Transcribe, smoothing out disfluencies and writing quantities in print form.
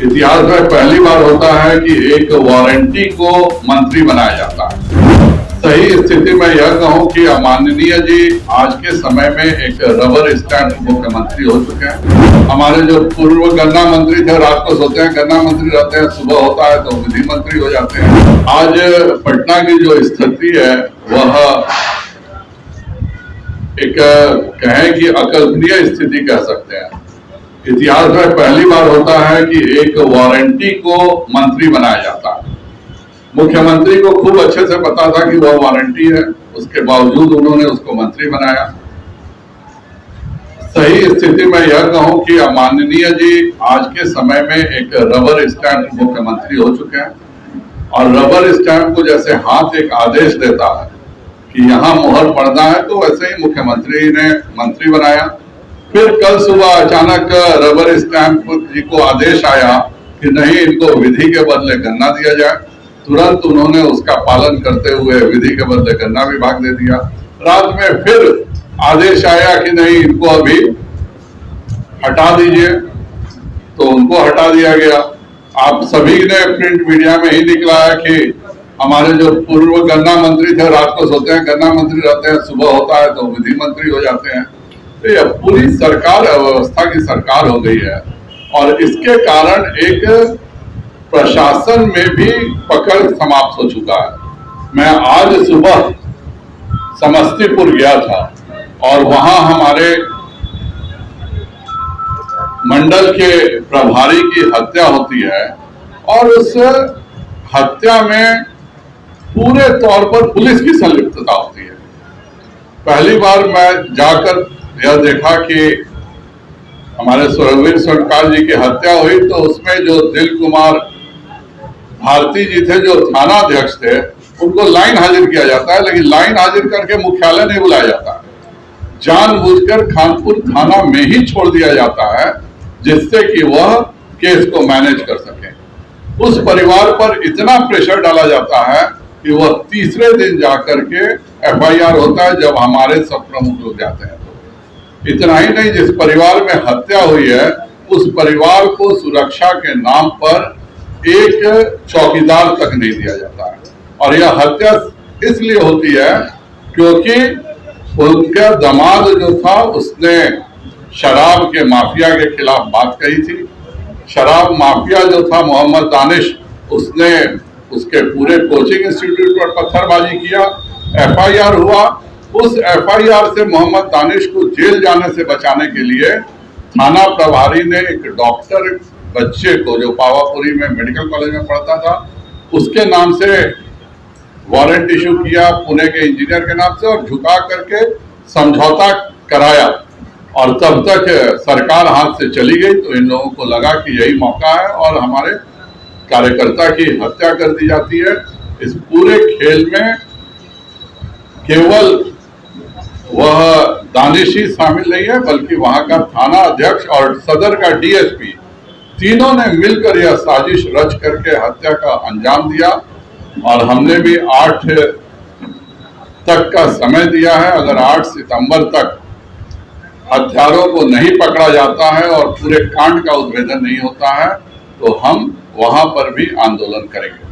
इतिहास में पहली बार होता है कि एक वारंटी को मंत्री बनाया जाता है। सही स्थिति में यह कहूं कि माननीय जी आज के समय में एक रबर स्टैंप मुख्यमंत्री हो चुके हैं। हमारे जो पूर्व गन्ना मंत्री थे, रात को सोते हैं गन्ना मंत्री रहते हैं, सुबह होता है तो विधि मंत्री हो जाते हैं। आज पटना की जो स्थिति है वह एक कहें कि अकल्पनीय स्थिति कह सकते हैं। इतिहास में पहली बार होता है कि एक वारंटी को मंत्री बनाया जाता है। मुख्यमंत्री को खूब अच्छे से पता था कि वह वारंटी है, उसके बावजूद उन्होंने उसको मंत्री बनाया। सही स्थिति में यह कहूं कि माननीय जी आज के समय में एक रबर स्टैंप मुख्यमंत्री हो चुके हैं और रबर स्टैंप को जैसे हाथ एक आदेश देता है कि यहाँ मुहर पड़ना है, तो वैसे ही मुख्यमंत्री ने मंत्री बनाया। फिर कल सुबह अचानक रबर स्टैंप जी को आदेश आया कि नहीं, इनको विधि के बदले गन्ना दिया जाए। तुरंत उन्होंने उसका पालन करते हुए विधि के बदले गन्ना विभाग दे दिया। रात में फिर आदेश आया कि नहीं, इनको अभी हटा दीजिए, तो उनको हटा दिया गया। आप सभी ने प्रिंट मीडिया में ही निकला है कि हमारे जो पूर्व गन्ना मंत्री थे, रात को सोते हैं गन्ना मंत्री रहते हैं, सुबह होता है तो विधि मंत्री हो जाते हैं। तो यह पूरी सरकार अव्यवस्था की सरकार हो गई है और इसके कारण एक प्रशासन में भी पकड़ समाप्त हो चुका है। मैं आज सुबह समस्तीपुर गया था और वहां हमारे मंडल के प्रभारी की हत्या होती है और उस हत्या में पूरे तौर पर पुलिस की संलिप्तता होती है। पहली बार मैं जाकर यह देखा कि हमारे सुरवीर सरकार जी की हत्या हुई तो उसमें जो दिल कुमार भारती जी थे, जो थाना अध्यक्ष थे, उनको लाइन हाजिर किया जाता है, लेकिन लाइन हाजिर करके मुख्यालय नहीं बुलाया जाता है। जानबूझकर खानपुर थाना में ही छोड़ दिया जाता है जिससे कि वह केस को मैनेज कर सके। उस परिवार पर इतना प्रेशर डाला जाता है कि वह तीसरे दिन जाकर के FIR होता है जब हमारे सब प्रमुख लोग जाते हैं। इतना ही नहीं, जिस परिवार में हत्या हुई है उस परिवार को सुरक्षा के नाम पर एक चौकीदार तक नहीं दिया जाता है। और यह हत्या इसलिए होती है क्योंकि उनका दामाद जो था उसने शराब के माफिया के खिलाफ बात कही थी। शराब माफिया जो था मोहम्मद दानिश, उसने उसके पूरे कोचिंग इंस्टीट्यूट पर पत्थरबाजी किया। FIR हुआ। उस FIR से मोहम्मद दानिश को जेल जाने से बचाने के लिए थाना प्रभारी ने एक डॉक्टर बच्चे को, जो पावापुरी में मेडिकल कॉलेज में पढ़ता था, उसके नाम से वारंट इशू किया, पुणे के इंजीनियर के नाम से, और झुका करके समझौता कराया। और तब तक सरकार हाथ से चली गई तो इन लोगों को लगा कि यही मौका है और हमारे कार्यकर्ता की हत्या कर दी जाती है। इस पूरे खेल में केवल वह दानिश ही शामिल नहीं है, बल्कि वहां का थाना अध्यक्ष और सदर का DSP, तीनों ने मिलकर यह साजिश रच करके हत्या का अंजाम दिया। और हमने भी 8 तक का समय दिया है। अगर 8 सितंबर तक हत्यारों को नहीं पकड़ा जाता है और पूरे कांड का उद्भेदन नहीं होता है तो हम वहां पर भी आंदोलन करेंगे।